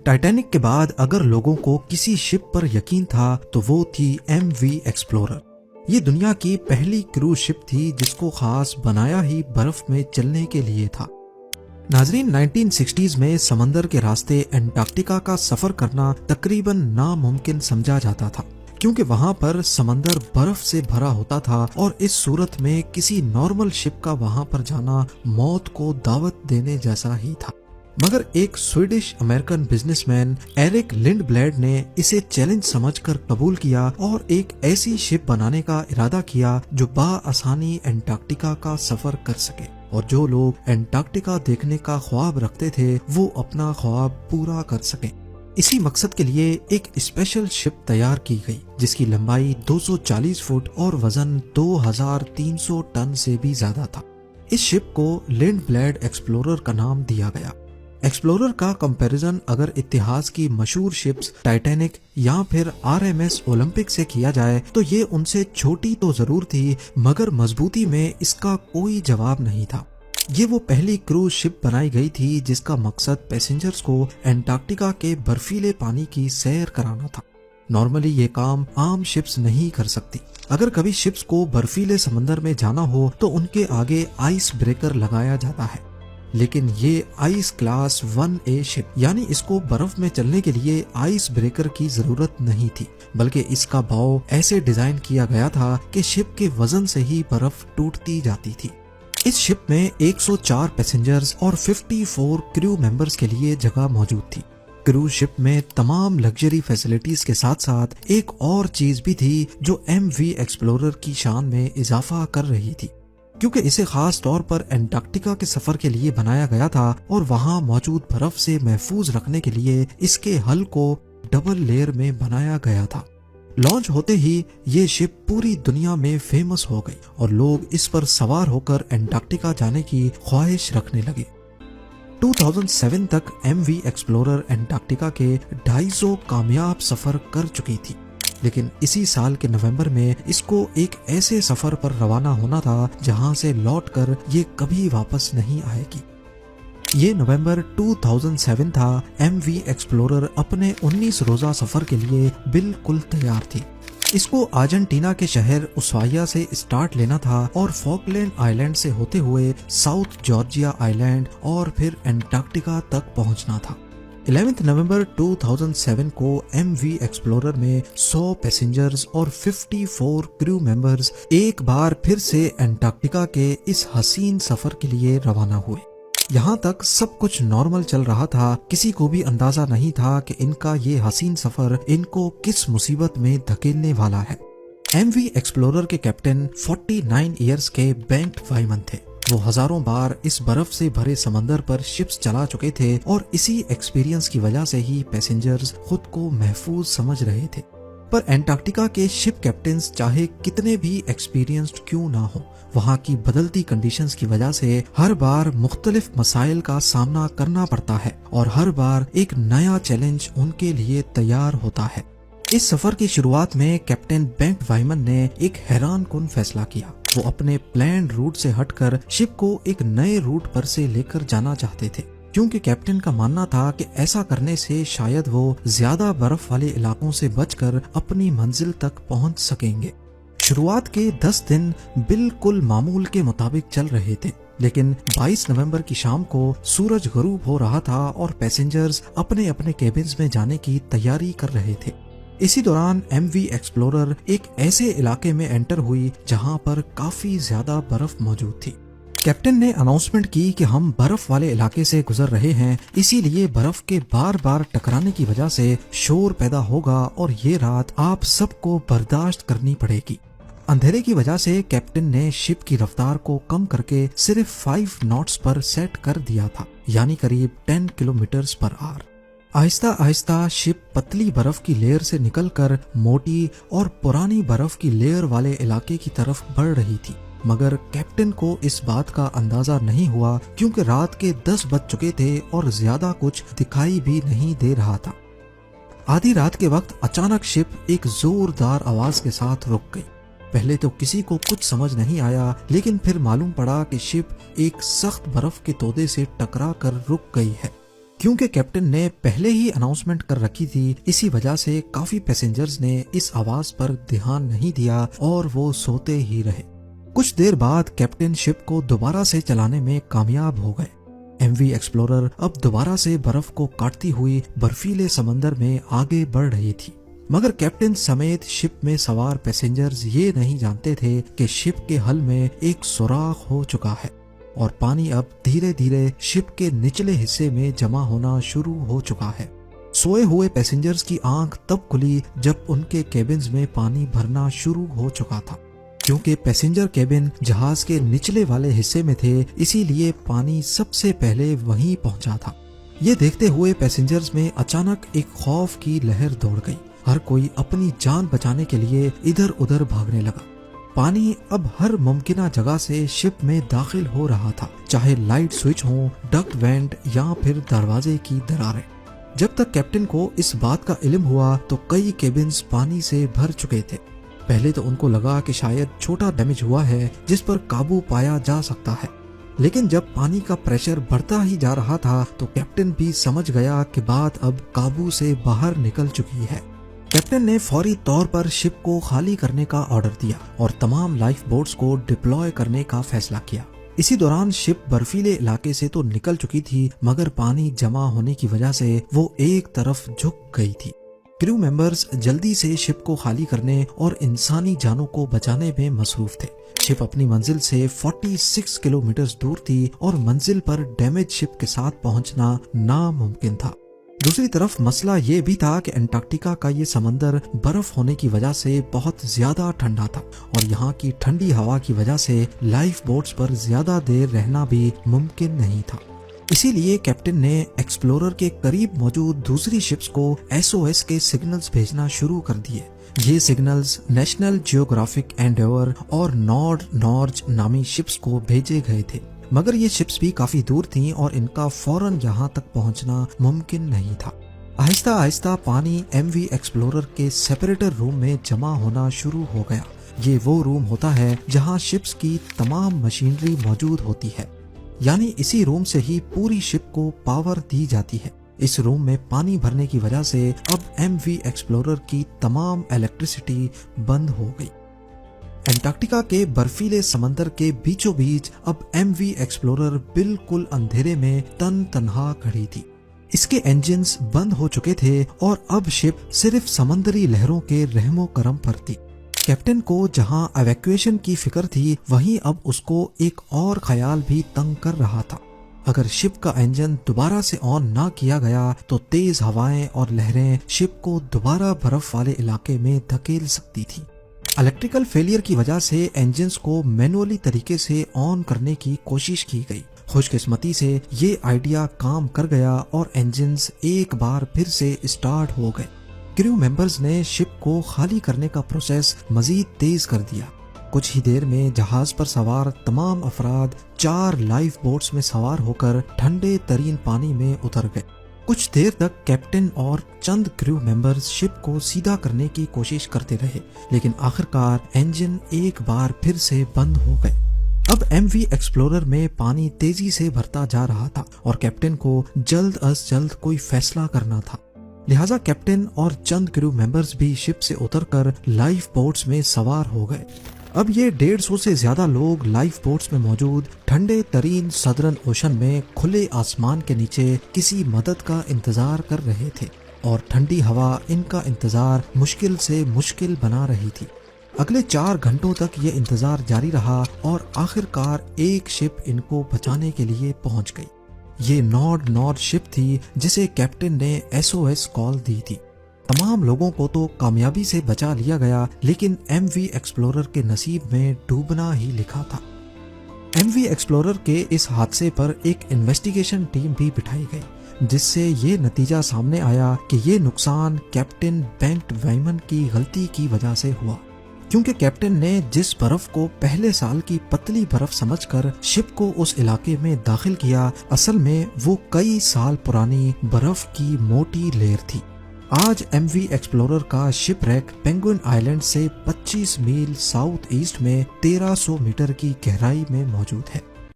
Titanic کے بعد اگر لوگوں کو کسی شپ پر یقین تھا تو وہ تھی MV ایکسپلورر۔ یہ دنیا کی پہلی کروز شپ تھی جس کو خاص بنایا ہی برف میں چلنے کے لیے تھا۔ ناظرین، 1960s میں سمندر کے راستے انٹارکٹیکا کا سفر کرنا تقریباً ناممکن سمجھا جاتا تھا، کیونکہ وہاں پر سمندر برف سے بھرا ہوتا تھا اور اس صورت میں کسی نارمل شپ کا وہاں پر جانا موت کو دعوت دینے جیسا ہی تھا۔ مگر ایک Swedish American businessman Eric Lundblad نے اسے چیلنج سمجھ کر قبول کیا اور ایک ایسی شپ بنانے کا ارادہ کیا جو بآسانی انٹارکٹیکا کا سفر کر سکے، اور جو لوگ انٹارکٹیکا دیکھنے کا خواب رکھتے تھے وہ اپنا خواب پورا کر سکیں۔ اسی مقصد کے لیے ایک اسپیشل شپ تیار کی گئی جس کی لمبائی 240 فٹ اور وزن 2300 ٹن سے بھی زیادہ تھا۔ اس شپ کو لنڈ بلیڈ ایکسپلورر کا نام دیا گیا۔ ایکسپلورر کا کمپیریزن اگر اتہاس کی مشہور شپس ٹائٹینک یا پھر RMS اولمپک سے کیا جائے تو یہ ان سے چھوٹی تو ضرور تھی، مگر مضبوطی میں اس کا کوئی جواب نہیں تھا۔ یہ وہ پہلی کروز شپ بنائی گئی تھی جس کا مقصد پیسنجرز کو انٹارکٹیکا کے برفیلے پانی کی سیر کرانا تھا۔ نارملی یہ کام عام شپس نہیں کر سکتی۔ اگر کبھی شپس کو برفیلے سمندر میں جانا ہو تو ان کے آگے آئس بریکر لگایا جاتا ہے، لیکن یہ آئس کلاس 1A شپ، یعنی اس کو برف میں چلنے کے لیے آئس بریکر کی ضرورت نہیں تھی، بلکہ اس کا باؤ ایسے ڈیزائن کیا گیا تھا کہ شپ کے وزن سے ہی برف ٹوٹتی جاتی تھی۔ اس شپ میں 104 پیسنجرز اور 54 کریو ممبرز کے لیے جگہ موجود تھی۔ کروز شپ میں تمام لگژری فیسلٹیز کے ساتھ ساتھ ایک اور چیز بھی تھی جو MV ایکسپلورر کی شان میں اضافہ کر رہی تھی، کیونکہ اسے خاص طور پر انٹارکٹیکا کے سفر کے لیے بنایا گیا تھا اور وہاں موجود برف سے محفوظ رکھنے کے لیے اس کے حل کو ڈبل لیئر میں بنایا گیا تھا۔ لانچ ہوتے ہی یہ شپ پوری دنیا میں فیمس ہو گئی اور لوگ اس پر سوار ہو کر انٹارکٹیکا جانے کی خواہش رکھنے لگے۔ 2007 تک MV ایکسپلورر انٹارکٹیکا کے 250 کامیاب سفر کر چکی تھی، لیکن اسی سال کے نومبر میں اس کو ایک ایسے سفر پر روانہ ہونا تھا جہاں سے لوٹ کر یہ کبھی واپس نہیں آئے گی۔ یہ نومبر 2007 تھا۔ MV ایکسپلورر اپنے 19 روزہ سفر کے لیے بالکل تیار تھی۔ اس کو ارجنٹینا کے شہر اسوائیا سے اسٹارٹ لینا تھا اور فاکلینڈ آئی لینڈ سے ہوتے ہوئے ساؤتھ جارجیا آئی لینڈ اور پھر انٹارکٹیکا تک پہنچنا تھا۔ 11 نومبر 2007 کو MV ایکسپلورر میں 100 پیسنجرز اور 54 کریو ممبرز ایک بار پھر سے انٹارکٹیکا کے اس حسین سفر کے لیے روانہ ہوئے۔ یہاں تک سب کچھ نارمل چل رہا تھا، کسی کو بھی اندازہ نہیں تھا کہ ان کا یہ حسین سفر ان کو کس مصیبت میں دھکیلنے والا ہے۔ MV ایکسپلورر کے کیپٹن 49 ایئرز کے بینٹ وائمن تھے۔ وہ ہزاروں بار اس برف سے بھرے سمندر پر شپس چلا چکے تھے اور اسی ایکسپیرینس کی وجہ سے ہی پیسنجرز خود کو محفوظ سمجھ رہے تھے۔ پر انٹارکٹیکا کے شپ کیپٹنز چاہے کتنے بھی ایکسپیرینسڈ کیوں نہ ہو، وہاں کی بدلتی کنڈیشنز کی وجہ سے ہر بار مختلف مسائل کا سامنا کرنا پڑتا ہے اور ہر بار ایک نیا چیلنج ان کے لیے تیار ہوتا ہے۔ اس سفر کی شروعات میں کیپٹن بینٹ وائمن نے ایک حیران کن فیصلہ کیا۔ وہ اپنے پلانڈ روٹ سے ہٹ کر شپ کو ایک نئے روٹ پر سے لے کر جانا چاہتے تھے، کیونکہ کیپٹن کا ماننا تھا کہ ایسا کرنے سے شاید وہ زیادہ برف والے علاقوں سے بچ کر اپنی منزل تک پہنچ سکیں گے۔ شروعات کے 10 دن بالکل معمول کے مطابق چل رہے تھے، لیکن 22 نومبر کی شام کو سورج غروب ہو رہا تھا اور پیسنجرز اپنے اپنے کیبنز میں جانے کی تیاری کر رہے تھے۔ اسی دوران MV ایکسپلورر ایک ایسے علاقے میں انٹر ہوئی جہاں پر کافی زیادہ برف موجود تھی۔ کیپٹن نے اناؤنسمنٹ کی کہ ہم برف والے علاقے سے گزر رہے ہیں، اسی لیے برف کے بار بار ٹکرانے کی وجہ سے شور پیدا ہوگا اور یہ رات آپ سب کو برداشت کرنی پڑے گی۔ اندھیرے کی وجہ سے کیپٹن نے شپ کی رفتار کو کم کر کے صرف 5 ناٹس پر سیٹ کر دیا تھا، یعنی قریب 10 کلومیٹرز پر آور۔ آہستہ آہستہ شپ پتلی برف کی لیئر سے نکل کر موٹی اور پرانی برف کی لیئر والے علاقے کی طرف بڑھ رہی تھی، مگر کیپٹن کو اس بات کا اندازہ نہیں ہوا کیونکہ رات کے 10 بج چکے تھے اور زیادہ کچھ دکھائی بھی نہیں دے رہا تھا۔ آدھی رات کے وقت اچانک شپ ایک زوردار آواز کے ساتھ رک گئی۔ پہلے تو کسی کو کچھ سمجھ نہیں آیا، لیکن پھر معلوم پڑا کہ شپ ایک سخت برف کے تودے سے ٹکرا کر رک گئی ہے۔ کیونکہ کیپٹن نے پہلے ہی اناؤنسمنٹ کر رکھی تھی، اسی وجہ سے کافی پیسنجرز نے اس آواز پر دھیان نہیں دیا اور وہ سوتے ہی رہے۔ کچھ دیر بعد کیپٹن شپ کو دوبارہ سے چلانے میں کامیاب ہو گئے۔ ایم وی ایکسپلورر اب دوبارہ سے برف کو کاٹتی ہوئی برفیلے سمندر میں آگے بڑھ رہی تھی، مگر کیپٹن سمیت شپ میں سوار پیسنجرز یہ نہیں جانتے تھے کہ شپ کے حل میں ایک سوراخ ہو چکا ہے اور پانی اب دھیرے دھیرے شپ کے نچلے حصے میں جمع ہونا شروع ہو چکا ہے۔ سوئے ہوئے پیسنجرز کی آنکھ تب کھلی جب ان کے کیبنز میں پانی بھرنا شروع ہو چکا تھا۔ کیونکہ پیسنجر کیبن جہاز کے نچلے والے حصے میں تھے، اسی لیے پانی سب سے پہلے وہیں پہنچا تھا۔ یہ دیکھتے ہوئے پیسنجرز میں اچانک ایک خوف کی لہر دوڑ گئی۔ ہر کوئی اپنی جان بچانے کے لیے ادھر ادھر بھاگنے لگا۔ پانی اب ہر ممکنہ جگہ سے شپ میں داخل ہو رہا تھا، چاہے لائٹ سوئچ ہوں، ڈکٹ وینٹ یا پھر دروازے کی دراریں۔ جب تک کیپٹن کو اس بات کا علم ہوا تو کئی کیبنز پانی سے بھر چکے تھے۔ پہلے تو ان کو لگا کہ شاید چھوٹا ڈیمیج ہوا ہے جس پر قابو پایا جا سکتا ہے، لیکن جب پانی کا پریشر بڑھتا ہی جا رہا تھا تو کیپٹن بھی سمجھ گیا کہ بات اب قابو سے باہر نکل چکی ہے۔ کیپٹن نے فوری طور پر شپ کو خالی کرنے کا آرڈر دیا اور تمام لائف بوٹس کو ڈپلوائے کرنے کا فیصلہ کیا۔ اسی دوران شپ برفیلے علاقے سے تو نکل چکی تھی، مگر پانی جمع ہونے کی وجہ سے وہ ایک طرف جھک گئی تھی۔ کریو ممبرز جلدی سے شپ کو خالی کرنے اور انسانی جانوں کو بچانے میں مصروف تھے۔ شپ اپنی منزل سے 46 کلومیٹر دور تھی اور منزل پر ڈیمیج شپ کے ساتھ پہنچنا ناممکن تھا۔ دوسری طرف مسئلہ یہ بھی تھا کہ انٹارکٹیکا کا یہ سمندر برف ہونے کی وجہ سے بہت زیادہ ٹھنڈا تھا اور یہاں کی ٹھنڈی ہوا کی وجہ سے لائف بوٹس پر زیادہ دیر رہنا بھی ممکن نہیں تھا۔ اسی لیے کیپٹن نے ایکسپلورر کے قریب موجود دوسری شپس کو SOS کے سگنلز بھیجنا شروع کر دیے۔ یہ سگنلز نیشنل جیوگرافک اینڈیور اور نارج نامی شپس کو بھیجے گئے تھے، مگر یہ شپس بھی کافی دور تھیں اور ان کا فوراً یہاں تک پہنچنا ممکن نہیں تھا۔ آہستہ آہستہ پانی ایم وی ایکسپلورر کے سیپریٹر روم میں جمع ہونا شروع ہو گیا۔ یہ وہ روم ہوتا ہے جہاں شپس کی تمام مشینری موجود ہوتی ہے، یعنی اسی روم سے ہی پوری شپ کو پاور دی جاتی ہے۔ اس روم میں پانی بھرنے کی وجہ سے اب ایم وی ایکسپلورر کی تمام الیکٹریسٹی بند ہو گئی۔ انٹارکٹیکا کے برفیلے سمندر کے بیچوں بیچ اب ایم وی ایکسپلورر بالکل اندھیرے میں تنہا کھڑی تھی۔ اس کے انجنز بند ہو چکے تھے اور اب شپ صرف سمندری لہروں کے رحم و کرم پر تھی۔ کیپٹن کو جہاں ایویکویشن کی فکر تھی، وہیں اب اس کو ایک اور خیال بھی تنگ کر رہا تھا۔ اگر شپ کا انجن دوبارہ سے آن نہ کیا گیا تو تیز ہوائیں اور لہریں شپ کو دوبارہ برف والے علاقے میں دھکیل سکتی تھی۔ الیکٹریکل فیلئر کی وجہ سے انجنز کو مینولی طریقے سے آن کرنے کی کوشش کی گئی۔ خوش قسمتی سے یہ آئیڈیا کام کر گیا اور انجنز ایک بار پھر سے اسٹارٹ ہو گئے۔ کریو ممبرز نے شپ کو خالی کرنے کا پروسیس مزید تیز کر دیا۔ کچھ ہی دیر میں جہاز پر سوار تمام افراد 4 لائف بوٹس میں سوار ہو کر ٹھنڈے ترین پانی میں اتر گئے۔ کچھ دیر تک کیپٹن اور چند کریو ممبرز شپ کو سیدھا کرنے کی کوشش کرتے رہے، لیکن آخرکار انجن ایک بار پھر سے بند ہو گئے۔ اب ایم وی ایکسپلورر میں پانی تیزی سے بھرتا جا رہا تھا اور کیپٹن کو جلد از جلد کوئی فیصلہ کرنا تھا، لہٰذا کیپٹن اور چند کریو ممبرز بھی شپ سے اتر کر لائف بوٹس میں سوار ہو گئے۔ اب یہ 150 سے زیادہ لوگ لائف بوٹس میں موجود ٹھنڈے ترین سدرن اوشن میں کھلے آسمان کے نیچے کسی مدد کا انتظار کر رہے تھے، اور ٹھنڈی ہوا ان کا انتظار مشکل سے مشکل بنا رہی تھی۔ اگلے 4 گھنٹوں تک یہ انتظار جاری رہا اور آخرکار ایک شپ ان کو بچانے کے لیے پہنچ گئی۔ یہ نارڈ شپ تھی جسے کیپٹن نے SOS کال دی تھی۔ تمام لوگوں کو تو کامیابی سے بچا لیا گیا، لیکن ایم وی ایکسپلورر کے نصیب میں ڈوبنا ہی لکھا تھا۔ ایم وی ایکسپلورر کے اس حادثے پر ایک انویسٹیگیشن ٹیم بھی بٹھائی گئی، جس سے یہ نتیجہ سامنے آیا کہ یہ نقصان کیپٹن بینکٹ ویمن کی غلطی کی وجہ سے ہوا، کیونکہ کیپٹن نے جس برف کو پہلے سال کی پتلی برف سمجھ کر شپ کو اس علاقے میں داخل کیا، اصل میں وہ کئی سال پرانی برف کی موٹی لیئر تھی۔ آج ایم وی ایکسپلورر کا شپ ریک پینگوئن آئیلینڈ سے 25 میل ساؤتھ ایسٹ میں 1300 میٹر کی گہرائی میں موجود ہے۔